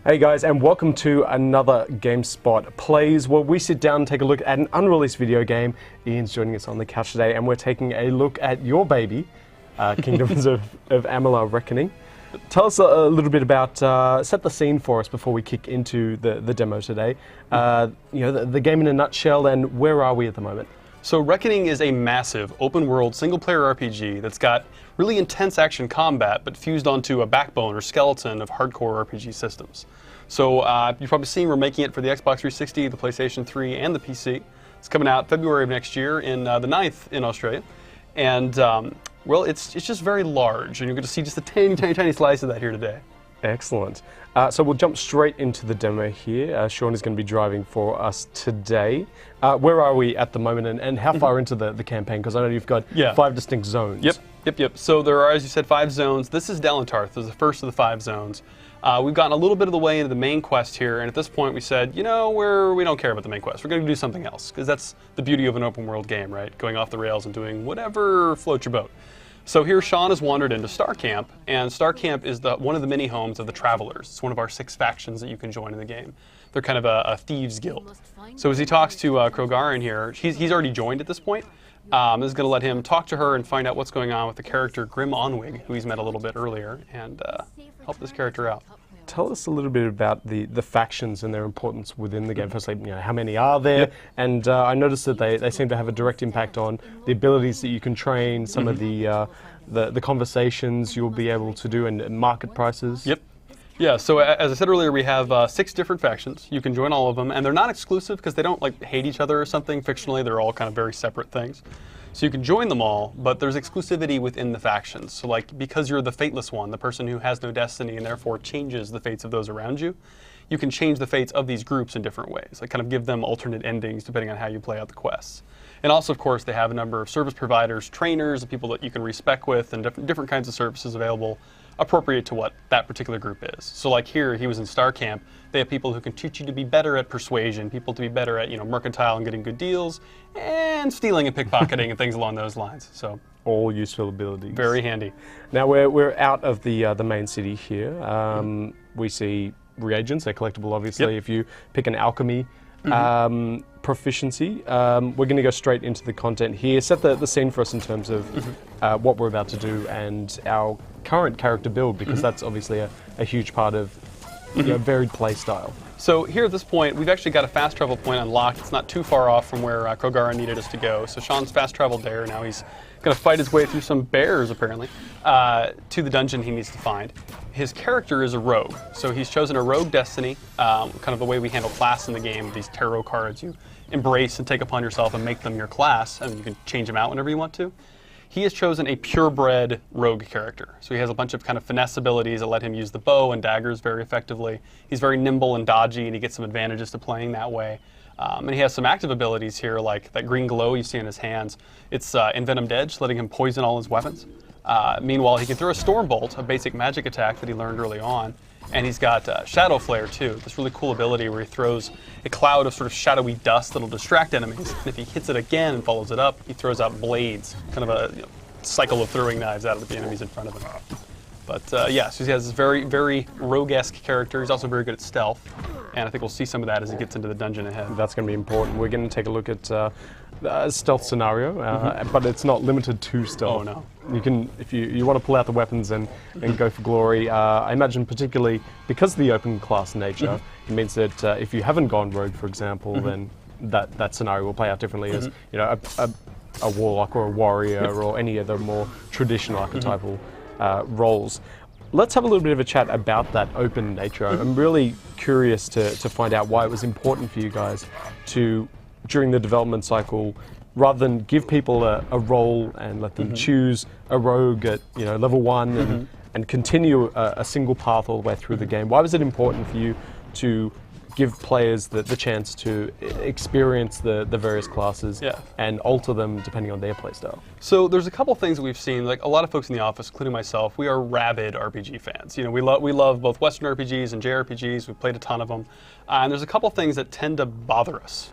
Hey guys, and welcome to another GameSpot Plays, where we sit down and take a look at an unreleased video game. Ian's joining us on the couch today, and we're taking a look at your baby, Kingdoms of Amalur Reckoning. Tell us a little bit about, set the scene for us before we kick into the demo today. The game in a nutshell, and where are we at the moment? So Reckoning is a massive open-world single-player RPG that's got really intense action combat, but fused onto a backbone or skeleton of hardcore RPG systems. So you've probably seen we're making it for the Xbox 360, the PlayStation 3, and the PC. It's coming out February of next year, in the 9th in Australia. And, well, it's just very large, and you're going to see just a tiny slice of that here today. Excellent. So we'll jump straight into the demo here. Sean is going to be driving for us today. Where are we at the moment, and how far into the campaign? Because I know you've got 5 distinct zones. Yep. So there are, as you said, 5 zones. This is Delentarth. This is the first of the 5 zones. We've gotten a little bit of the way into the main quest here, and at this point we said, you know, we don't care about the main quest. We're going to do something else, because that's the beauty of an open world game, right? Going off the rails and doing whatever floats your boat. So here Sean has wandered into Star Camp, and Star Camp is one of the mini homes of the Travelers. It's one of our 6 factions that you can join in the game. They're kind of a thieves guild. So as he talks to Krogar in here, he's already joined at this point. This is going to let him talk to her and find out what's going on with the character Grim Onwig, who he's met a little bit earlier, and help this character out. Tell us a little bit about the factions and their importance within the game. Firstly, how many are there? And I noticed that they seem to have a direct impact on the abilities that you can train, some of the conversations you'll be able to do, and market prices. Yeah, so as I said earlier, we have 6 different factions. You can join all of them, and they're not exclusive because they don't hate each other or something. Fictionally, they're all kind of very separate things. So you can join them all, but there's exclusivity within the factions. So because you're the fateless one, the person who has no destiny and therefore changes the fates of those around you, you can change the fates of these groups in different ways. Kind of give them alternate endings depending on how you play out the quests. And also, of course, they have a number of service providers, trainers, and people that you can respec with, and different kinds of services available appropriate to what that particular group is. So here, he was in Star Camp. They have people who can teach you to be better at persuasion, people to be better at mercantile and getting good deals, and stealing and pickpocketing and things along those lines. So all useful abilities. Very handy. Now we're out of the main city here. We see reagents. They're collectible, obviously. If you pick an alchemy proficiency, we're going to go straight into the content here. Set the scene for us in terms of what we're about to do and our current character build, because that's obviously a huge part of varied play style. So here at this point, we've actually got a fast travel point unlocked. It's not too far off from where Krogara needed us to go. So Sean's fast traveled there. Now he's going to fight his way through some bears, apparently, to the dungeon he needs to find. His character is a rogue. So he's chosen a rogue destiny, kind of the way we handle class in the game. These tarot cards you embrace and take upon yourself and make them your class, and you can change them out whenever you want to. He has chosen a purebred rogue character. So he has a bunch of kind of finesse abilities that let him use the bow and daggers very effectively. He's very nimble and dodgy, and he gets some advantages to playing that way. And he has some active abilities here, like that green glow you see in his hands. It's Envenomed Edge, letting him poison all his weapons. Meanwhile, he can throw a Storm Bolt, a basic magic attack that he learned early on. And he's got Shadow Flare, too, this really cool ability where he throws a cloud of sort of shadowy dust that'll distract enemies. And if he hits it again and follows it up, he throws out blades, kind of a cycle of throwing knives out of the enemies in front of him. But yeah, so he has this very, very rogue-esque character. He's also very good at stealth. And I think we'll see some of that as he gets into the dungeon ahead. That's going to be important. We're going to take a look at the stealth scenario, but it's not limited to stealth. Oh, no. You can, if you want to pull out the weapons and go for glory, I imagine particularly because of the open class nature, it means that if you haven't gone rogue, for example, then that scenario will play out differently as a warlock or a warrior or any of the more traditional archetypal roles. Let's have a little bit of a chat about that open nature. I'm really curious to find out why it was important for you guys to, during the development cycle, rather than give people a role and let them choose a rogue at level 1 and continue a single path all the way through the game. Why was it important for you to give players the chance to experience the various classes and alter them depending on their playstyle? So there's a couple things that we've seen. Like a lot of folks in the office, including myself, we are rabid RPG fans. We love both Western RPGs and JRPGs. We've played a ton of them. And there's a couple things that tend to bother us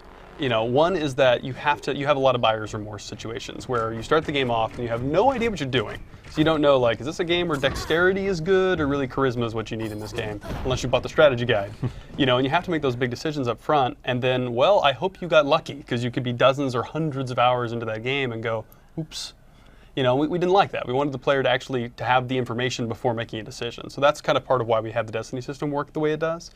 One is that you have a lot of buyer's remorse situations where you start the game off and you have no idea what you're doing. So you don't know, like, is this a game where dexterity is good or really charisma is what you need in this game, unless you bought the strategy guide. And you have to make those big decisions up front, and then, well, I hope you got lucky, because you could be dozens or hundreds of hours into that game and go, oops. We didn't like that. We wanted the player to have the information before making a decision. So that's kind of part of why we have the Destiny system work the way it does.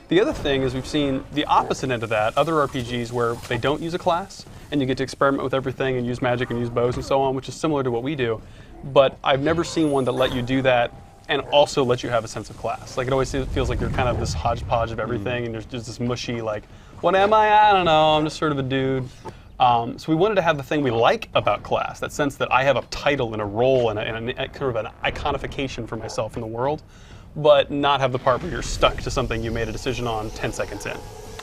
The other thing is we've seen the opposite end of that, other RPGs where they don't use a class, and you get to experiment with everything and use magic and use bows and so on, which is similar to what we do. But I've never seen one that let you do that and also let you have a sense of class. Like, it always feels like you're kind of this hodgepodge of everything, and there's just this mushy, like, what am I? I don't know, I'm just sort of a dude. So we wanted to have the thing we like about class, that sense that I have a title and a role and a kind of an iconification for myself in the world, but not have the part where you're stuck to something you made a decision on 10 seconds in.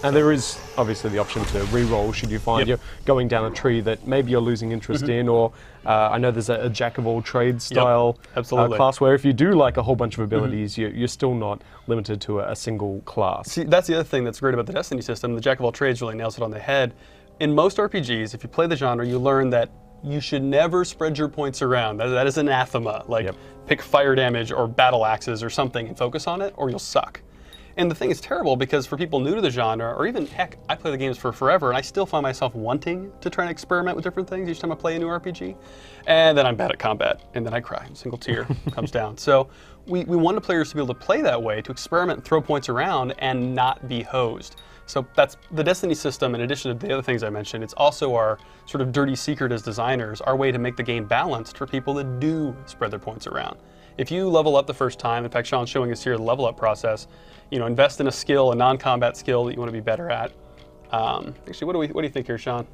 And there is obviously the option to re-roll should you find you're going down a tree that maybe you're losing interest in, or I know there's a jack-of-all-trades style class where if you do like a whole bunch of abilities, you're still not limited to a single class. See, that's the other thing that's great about the Destiny system. The jack-of-all-trades really nails it on the head. In most RPGs, if you play the genre, you learn that you should never spread your points around. That is anathema. Like, pick fire damage or battle axes or something and focus on it, or you'll suck. And the thing is terrible because for people new to the genre, or even, heck, I play the games for forever, and I still find myself wanting to try and experiment with different things each time I play a new RPG. And then I'm bad at combat, and then I cry. A single tear comes down. So we wanted players to be able to play that way, to experiment and throw points around and not be hosed. So that's the Destiny system, in addition to the other things I mentioned. It's also our sort of dirty secret as designers, our way to make the game balanced for people that do spread their points around. If you level up the first time, in fact, Sean's showing us here the level up process, invest in a skill, a non-combat skill that you want to be better at. Actually, what do you think here, Sean?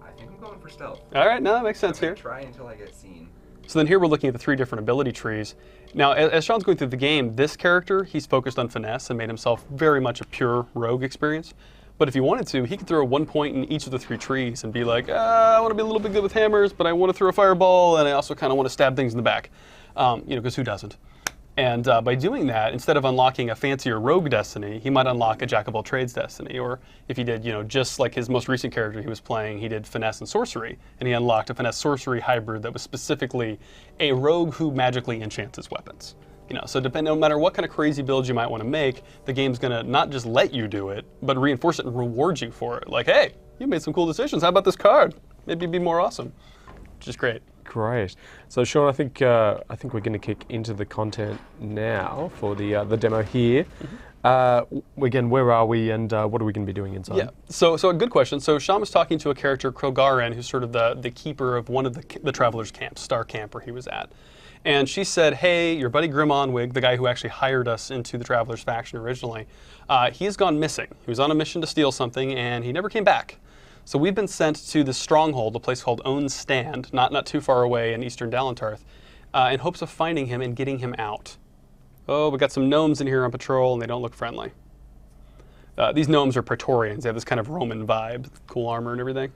I think I'm going for stealth. All right, no, that makes sense here. Try until I get seen. So then here we're looking at the 3 different ability trees. Now, as Sean's going through the game, this character, he's focused on finesse and made himself very much a pure rogue experience. But if he wanted to, he could throw 1 point in each of the 3 trees and be like, I want to be a little bit good with hammers, but I want to throw a fireball, and I also kind of want to stab things in the back. Because who doesn't? And by doing that, instead of unlocking a fancier rogue destiny, he might unlock a jack-of-all-trades destiny. Or if he did, just like his most recent character he was playing, he did finesse and sorcery, and he unlocked a finesse-sorcery hybrid that was specifically a rogue who magically enchants his weapons. So no matter what kind of crazy build you might want to make, the game's going to not just let you do it, but reinforce it and reward you for it. Like, hey, you made some cool decisions. How about this card? Maybe it'd be more awesome. Which is great. Great. So Sean, I think we're going to kick into the content now for the demo here. Again, where are we, and what are we going to be doing inside? Yeah. So a good question. So Sean was talking to a character, Krogarin, who's sort of the keeper of one of the travelers' camps, Star Camp, where he was at. And she said, hey, your buddy Grim Onwig, the guy who actually hired us into the Travelers faction originally, he has gone missing. He was on a mission to steal something, and he never came back. So we've been sent to the stronghold, a place called Own's Stand, not too far away in eastern Dalentarth, in hopes of finding him and getting him out. Oh, we got some gnomes in here on patrol, and they don't look friendly. These gnomes are Praetorians. They have this kind of Roman vibe, cool armor and everything.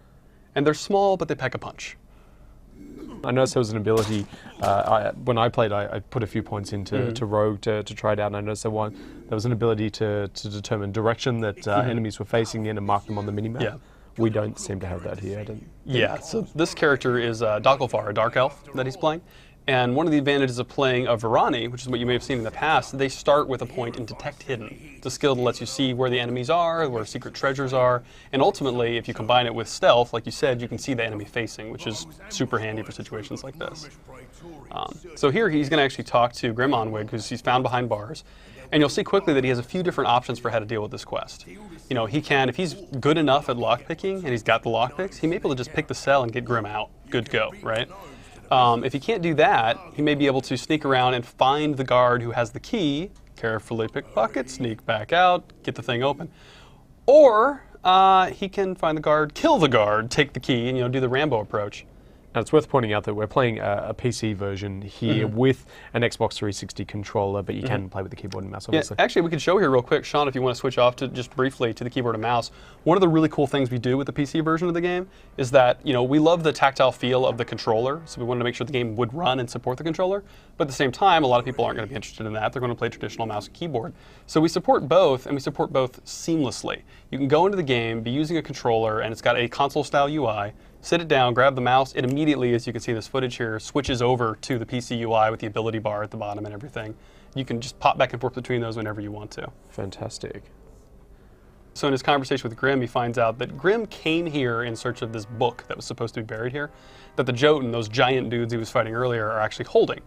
And they're small, but they pack a punch. I noticed there was an ability, when I played, I put a few points into to Rogue to try it out, and I noticed there was an ability to determine direction that enemies were facing in and mark them on the minimap. Yeah. We don't seem to have that here. Yeah, so this character is Dokalfar, a dark elf that he's playing. And one of the advantages of playing a Varani, which is what you may have seen in the past, they start with a point in Detect Hidden. It's a skill that lets you see where the enemies are, where secret treasures are, and ultimately, if you combine it with stealth, like you said, you can see the enemy facing, which is super handy for situations like this. So here he's going to actually talk to Grim Onwig, because he's found behind bars, and you'll see quickly that he has a few different options for how to deal with this quest. He can, if he's good enough at lockpicking, and he's got the lockpicks, he may be able to just pick the cell and get Grim out. Good to go, right? If he can't do that, he may be able to sneak around and find the guard who has the key, carefully pickpocket, sneak back out, get the thing open. Or he can find the guard, kill the guard, take the key, and do the Rambo approach. And it's worth pointing out that we're playing a PC version here with an Xbox 360 controller, but you can play with the keyboard and mouse, obviously. Yeah, actually, we could show here real quick, Sean, if you want to switch off to just briefly to the keyboard and mouse. One of the really cool things we do with the PC version of the game is that, you know, we love the tactile feel of the controller, so we wanted to make sure the game would run and support the controller. But at the same time, a lot of people aren't going to be interested in that. They're going to play traditional mouse and keyboard. So we support both, and we support both seamlessly. You can go into the game, be using a controller, and it's got a console-style UI. Sit it down, grab the mouse, it immediately, as you can see in this footage here, switches over to the PC UI with the ability bar at the bottom and everything. You can just pop back and forth between those whenever you want to. Fantastic. So in his conversation with Grimm, he finds out that Grimm came here in search of this book that was supposed to be buried here, that the Jotun, those giant dudes he was fighting earlier, are actually holding.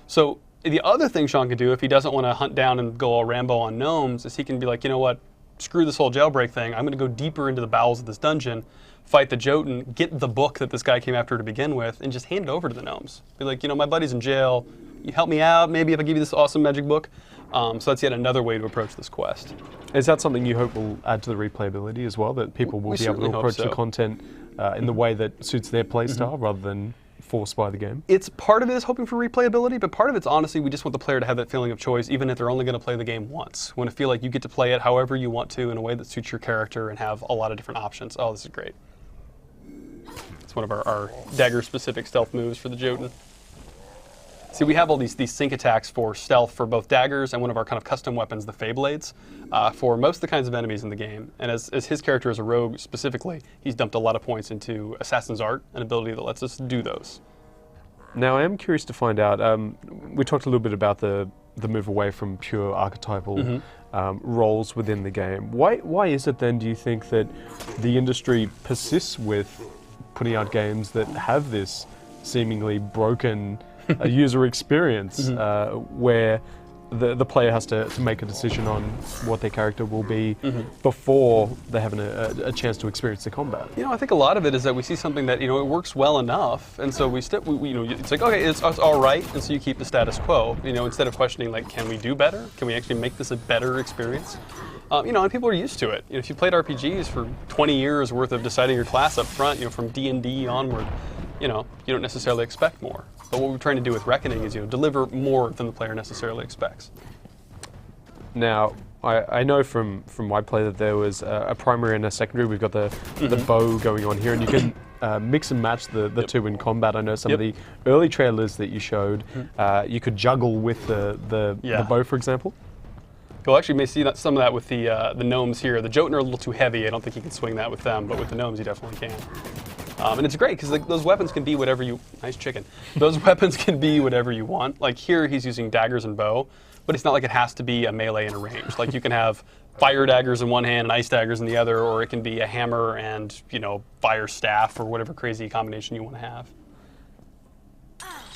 So the other thing Sean can do, if he doesn't want to hunt down and go all Rambo on gnomes, is he can be like, you know what, screw this whole jailbreak thing, I'm going to go deeper into the bowels of this dungeon, fight the Jotun, get the book that this guy came after to begin with, and just hand it over to the gnomes. Be like, you know, my buddy's in jail, you help me out, maybe if I give you this awesome magic book. So that's yet another way to approach this quest. Is that something you hope will add to the replayability as well, that people will be able to approach the content in the way that suits their playstyle rather than forced by the game? It's part of it is hoping for replayability, but part of it's honestly we just want the player to have that feeling of choice, even if they're only going to play the game once. We want to feel like you get to play it however you want to in a way that suits your character and have a lot of different options. Oh, this is great. It's one of our dagger-specific stealth moves for the Jotun. See, we have all these sync attacks for stealth for both daggers and one of our kind of custom weapons, the Fey Blades, for most of the kinds of enemies in the game. And as his character as a rogue specifically, he's dumped a lot of points into Assassin's Art, an ability that lets us do those. Now, I am curious to find out, we talked a little bit about the move away from pure archetypal roles within the game. Why is it then, do you think, that the industry persists with putting out games that have this seemingly broken user experience where the player has to make a decision on what their character will be before they have a chance to experience the combat? You know, I think a lot of it is that we see something that, you know, it works well enough, and so you know, it's like, okay, it's all right, and so you keep the status quo, you know, instead of questioning, like, can we do better? Can we actually make this a better experience? You know, and people are used to it. You know, if you played RPGs for 20 years worth of deciding your class up front, you know, from D&D onward, you know, you don't necessarily expect more. But what we're trying to do with Reckoning is, you know, deliver more than the player necessarily expects. Now, I know from my play that there was a primary and a secondary. We've got the bow going on here, and you can mix and match the two in combat. I know some of the early trailers that you showed, you could juggle with the bow, for example. You'll actually may see some of that with the gnomes here. The Jotun are a little too heavy. I don't think you can swing that with them, but with the gnomes you definitely can. And it's great because those weapons can be whatever you... Nice chicken. Those weapons can be whatever you want. Like here he's using daggers and bow, but it's not like it has to be a melee and a range. Like you can have fire daggers in one hand and ice daggers in the other, or it can be a hammer and, you know, fire staff or whatever crazy combination you want to have.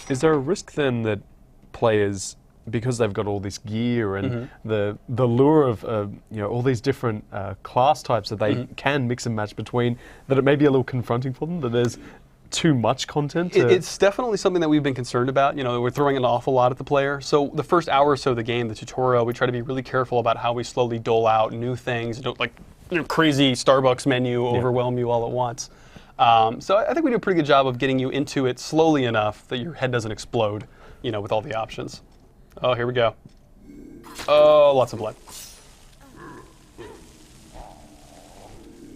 Is there a risk then that players, because they've got all this gear and the lure of you know, all these different class types that they can mix and match between, that it may be a little confronting for them, that there's too much content? It's definitely something that we've been concerned about. You know, we're throwing an awful lot at the player. So the first hour or so of the game, the tutorial, we try to be really careful about how we slowly dole out new things. Don't like, you know, crazy Starbucks menu overwhelm you all at once. So I think we do a pretty good job of getting you into it slowly enough that your head doesn't explode, you know, with all the options. Oh, here we go. Oh, lots of blood.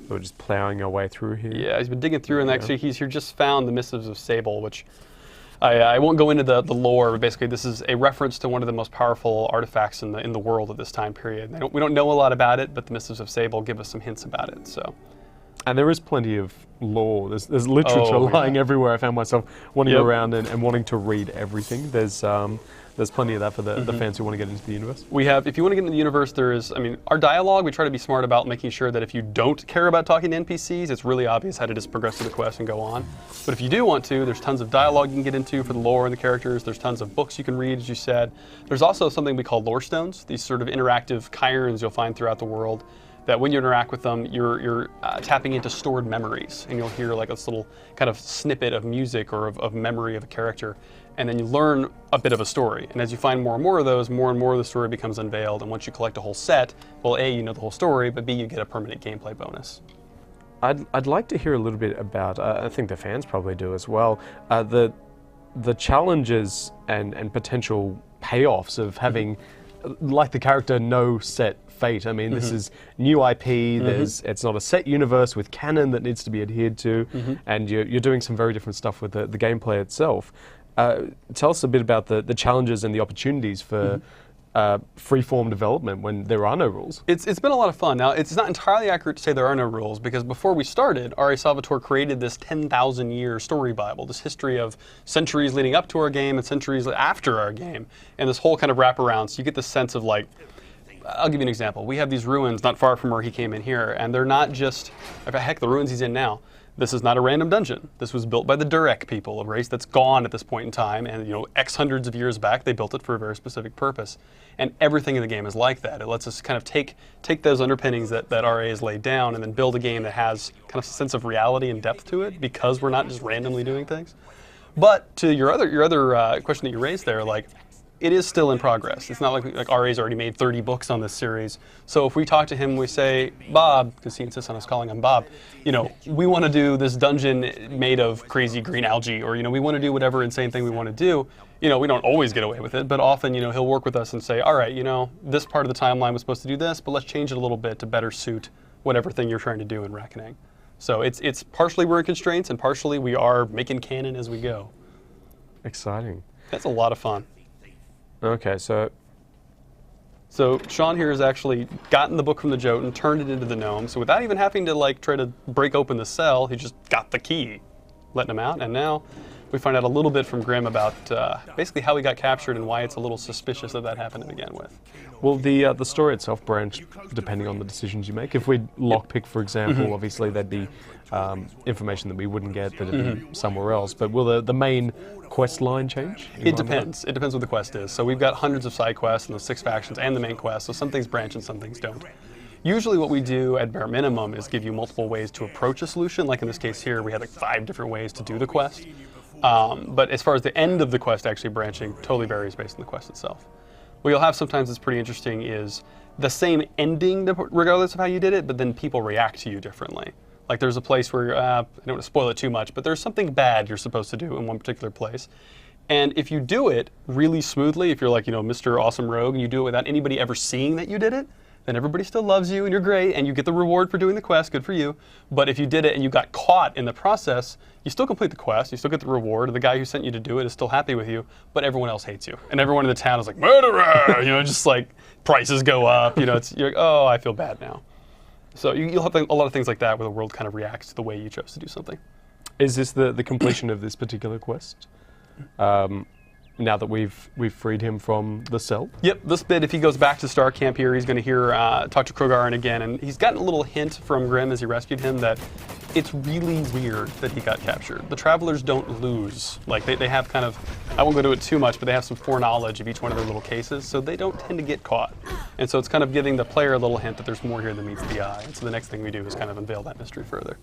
We're just plowing our way through here. Yeah, he's been digging through, and actually he's here just found the Missives of Sable, which I won't go into the lore, but basically this is a reference to one of the most powerful artifacts in the world at this time period. We don't know a lot about it, but the Missives of Sable give us some hints about it. So. And there is plenty of lore. There's literature lying everywhere. I found myself wandering around and wanting to read everything. There's plenty of that for the fans who want to get into the universe. We have, if you want to get into the universe, there is, I mean, our dialogue, we try to be smart about making sure that if you don't care about talking to NPCs, it's really obvious how to just progress through the quest and go on. But if you do want to, there's tons of dialogue you can get into for the lore and the characters. There's tons of books you can read, as you said. There's also something we call lore stones, these sort of interactive cairns you'll find throughout the world, that when you interact with them, you're tapping into stored memories, and you'll hear like this little kind of snippet of music or of memory of a character, and then you learn a bit of a story. And as you find more and more of those, more and more of the story becomes unveiled, and once you collect a whole set, well, A, you know the whole story, but B, you get a permanent gameplay bonus. I'd like to hear a little bit about. I think the fans probably do as well. The challenges and potential payoffs of having, like the character, no set fate. I mean, this is new IP. It's not a set universe with canon that needs to be adhered to, and you're doing some very different stuff with the gameplay itself. Tell us a bit about the challenges and the opportunities for free-form development when there are no rules. It's been a lot of fun. Now, it's not entirely accurate to say there are no rules, because before we started, R.A. Salvatore created this 10,000-year story Bible, this history of centuries leading up to our game and centuries after our game, and this whole kind of wraparound. So you get this sense of, like, I'll give you an example. We have these ruins not far from where he came in here, and they're not just, heck, the ruins he's in now. This is not a random dungeon. This was built by the Durek people, a race that's gone at this point in time, and X hundreds of years back, they built it for a very specific purpose. And everything in the game is like that. It lets us kind of take those underpinnings that RA has laid down and then build a game that has kind of a sense of reality and depth to it, because we're not just randomly doing things. But to your other question that you raised there, like, it is still in progress. It's not like RA's already made 30 books on this series. So if we talk to him and we say, Bob, because he insists on us calling him Bob, we want to do this dungeon made of crazy green algae, or we want to do whatever insane thing we want to do. We don't always get away with it, but often he'll work with us and say, all right, this part of the timeline was supposed to do this, but let's change it a little bit to better suit whatever thing you're trying to do in Reckoning. So it's partially we're in constraints, and partially we are making canon as we go. Exciting. That's a lot of fun. Okay, so Sean here has actually gotten the book from the Jotun, turned it into the gnome. So without even having to try to break open the cell, he just got the key, letting him out. And now we find out a little bit from Grimm about basically how he got captured and why it's a little suspicious that happened to begin with. Well, the story itself branched depending on the decisions you make. If we lockpick, for example, obviously there'd be information that we wouldn't get that'd be somewhere else. But will the main quest line change? It depends. It depends what the quest is. So we've got hundreds of side quests and the 6 factions and the main quest. So some things branch and some things don't. Usually what we do at bare minimum is give you multiple ways to approach a solution. Like in this case here, we had 5 different ways to do the quest. But as far as the end of the quest actually branching, totally varies based on the quest itself. What you'll have sometimes that's pretty interesting is the same ending regardless of how you did it, but then people react to you differently. Like there's a place where, I don't want to spoil it too much, but there's something bad you're supposed to do in one particular place. And if you do it really smoothly, if you're like, Mr. Awesome Rogue, and you do it without anybody ever seeing that you did it, then everybody still loves you and you're great and you get the reward for doing the quest, good for you. But if you did it and you got caught in the process, you still complete the quest, you still get the reward, and the guy who sent you to do it is still happy with you, but everyone else hates you. And everyone in the town is like, murderer! Just like prices go up, you're like, oh, I feel bad now. So you'll have a lot of things like that where the world kind of reacts to the way you chose to do something. Is this the completion of this particular quest? Now that we've freed him from the cell? Yep, this bit, if he goes back to Star Camp here, he's going to talk to Krogarin again, and he's gotten a little hint from Grimm as he rescued him that it's really weird that he got captured. The Travelers don't lose. Like, they have kind of, I won't go into it too much, but they have some foreknowledge of each one of their little cases, so they don't tend to get caught. And so it's kind of giving the player a little hint that there's more here than meets the eye. And so the next thing we do is kind of unveil that mystery further.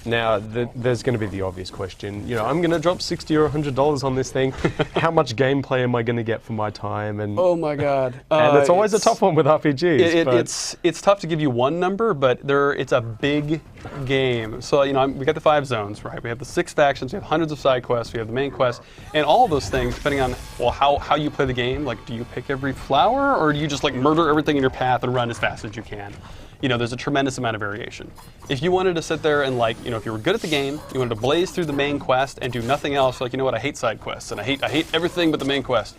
Now, there's going to be the obvious question. I'm going to drop $60 or $100 on this thing. How much gameplay am I going to get for my time? And oh my God! And it's always a tough one with RPGs. It's tough to give you one number, but it's a big game. So we got the 5 zones, right? We have the 6 factions. We have hundreds of side quests. We have the main quest, and all of those things, depending on how you play the game. Like, do you pick every flower, or do you just murder everything in your path and run as fast as you can? There's a tremendous amount of variation. If you wanted to sit there and if you were good at the game, you wanted to blaze through the main quest and do nothing else, like, I hate side quests and I hate everything but the main quest.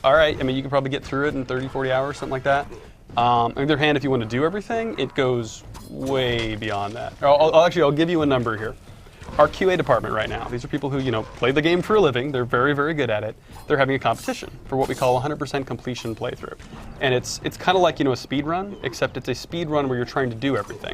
All right, you can probably get through it in 30, 40 hours, something like that. On the other hand, if you want to do everything, it goes way beyond that. I'll give you a number here. Our QA department right now, these are people who, play the game for a living. They're very, very good at it. They're having a competition for what we call 100% completion playthrough. And it's kind of like, a speed run, except it's a speed run where you're trying to do everything.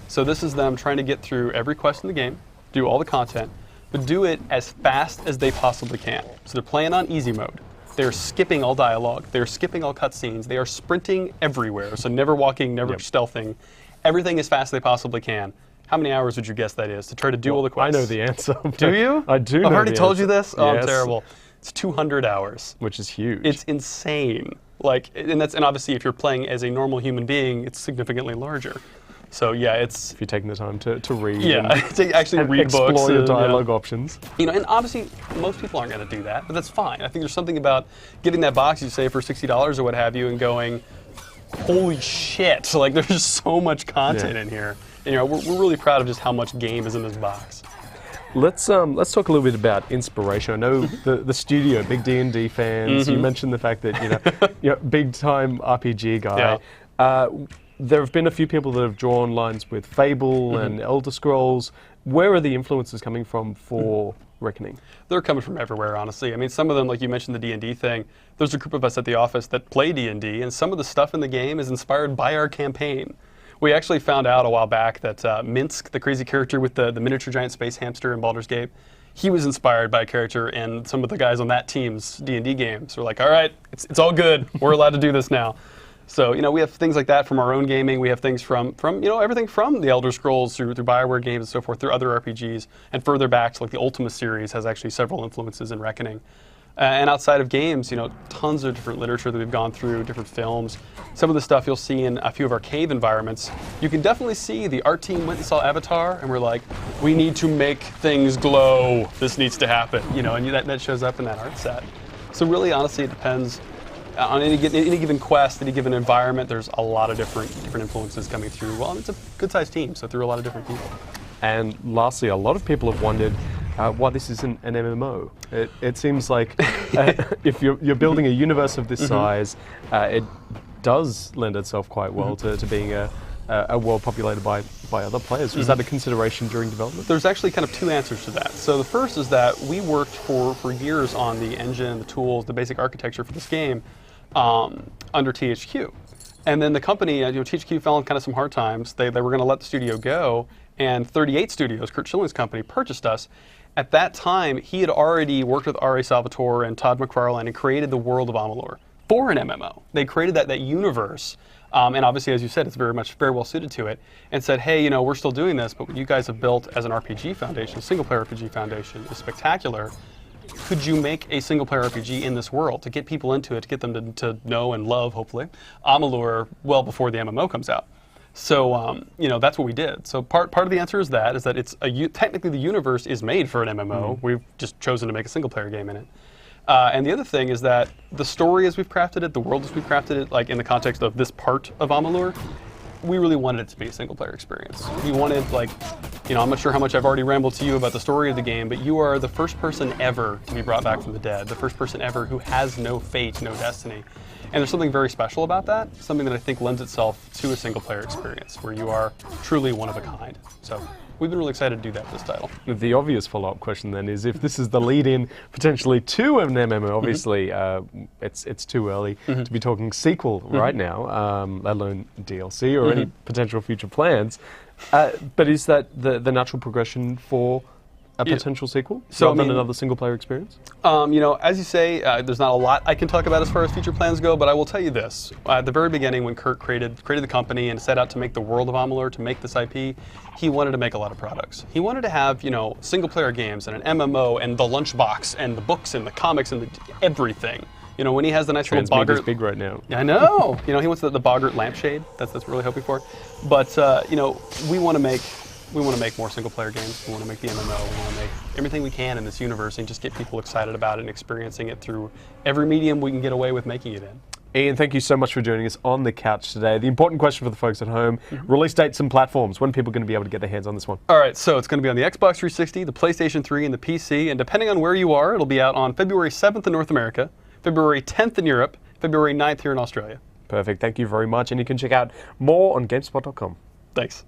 So this is them trying to get through every quest in the game, do all the content, but do it as fast as they possibly can. So they're playing on easy mode. They're skipping all dialogue. They're skipping all cutscenes. They are sprinting everywhere. So never walking, never stealthing. Everything as fast as they possibly can. How many hours would you guess that is to try to do all the quests? I know the answer. Do you? I do know I've already the told answer. you this? Oh, yes. I'm terrible. It's 200 hours. Which is huge. It's insane. And obviously if you're playing as a normal human being, it's significantly larger. So yeah, it's If you're taking the time to read to actually and read explore books, your and, dialogue options. and obviously most people aren't going to do that, but that's fine. I think there's something about getting that box, you say, for $60 or what have you, and going, holy shit! Like there's just so much content in here. And, we're really proud of just how much game is in this box. Let's talk a little bit about inspiration. I know the studio, big D&D fans. You mentioned the fact that you're big time RPG guy. Yeah. There have been a few people that have drawn lines with Fable and Elder Scrolls. Where are the influences coming from for Reckoning? They're coming from everywhere, honestly. I mean, some of them, like you mentioned the D&D thing, there's a group of us at the office that play D&D, and some of the stuff in the game is inspired by our campaign. We actually found out a while back that Minsk, the crazy character with the miniature giant space hamster in Baldur's Gate, he was inspired by a character in some of the guys on that team's D&D games. We're like, all right, it's all good. We're allowed to do this now. So, we have things like that from our own gaming. We have things from everything from the Elder Scrolls through BioWare games and so forth, through other RPGs, and further back to like the Ultima series has actually several influences in Reckoning. And outside of games, tons of different literature that we've gone through, different films. Some of the stuff you'll see in a few of our cave environments. You can definitely see the art team went and saw Avatar, and we're like, we need to make things glow. This needs to happen, and that shows up in that art set. So really, honestly, it depends. On any given quest, any given environment, there's a lot of different influences coming through. Well, it's a good-sized team, so through a lot of different people. And lastly, a lot of people have wondered why this isn't an MMO. It seems like if you're building a universe of this size, it does lend itself quite well to being a world populated by other players. Was that a consideration during development? There's actually kind of two answers to that. So the first is that we worked for years on the engine, the tools, the basic architecture for this game under THQ. And then the company, THQ fell in kind of some hard times. They were going to let the studio go, and 38 Studios, Kurt Schilling's company, purchased us. At that time, he had already worked with R.A. Salvatore and Todd McFarlane and created the world of Amalur for an MMO. They created that universe, and obviously, as you said, it's very well suited to it, and said, hey, we're still doing this, but what you guys have built as an RPG foundation, single-player RPG foundation, is spectacular. Could you make a single-player RPG in this world to get people into it, to get them to know and love, hopefully, Amalur well before the MMO comes out? So, that's what we did. So part of the answer is that it's technically the universe is made for an MMO. We've just chosen to make a single-player game in it. And the other thing is that the story as we've crafted it, the world as we've crafted it, like in the context of this part of Amalur, we really wanted it to be a single-player experience. We wanted, I'm not sure how much I've already rambled to you about the story of the game, but you are the first person ever to be brought back from the dead, the first person ever who has no fate, no destiny. And there's something very special about that, something that I think lends itself to a single-player experience, where you are truly one of a kind. So we've been really excited to do that with this title. The obvious follow-up question then is, if this is the lead-in potentially to an MMO, obviously it's too early to be talking sequel right now, let alone DLC or any potential future plans. But is that the natural progression for a potential sequel, rather than another single-player experience? As you say, there's not a lot I can talk about as far as future plans go, but I will tell you this. At the very beginning, when Kurt created the company and set out to make the world of Amalur, to make this IP, he wanted to make a lot of products. He wanted to have, single-player games and an MMO and the lunchbox and the books and the comics and everything. When he has the nice little boggart. Is big right now. I know. He wants the boggart lampshade. That's what we're really hoping for. But we want to make more single-player games. We want to make the MMO. We want to make everything we can in this universe and just get people excited about it and experiencing it through every medium we can get away with making it in. Ian, thank you so much for joining us on the couch today. The important question for the folks at home, release dates and platforms. When are people going to be able to get their hands on this one? All right, so it's going to be on the Xbox 360, the PlayStation 3, and the PC. And depending on where you are, it'll be out on February 7th in North America, February 10th in Europe, February 9th here in Australia. Perfect. Thank you very much. And you can check out more on GameSpot.com. Thanks.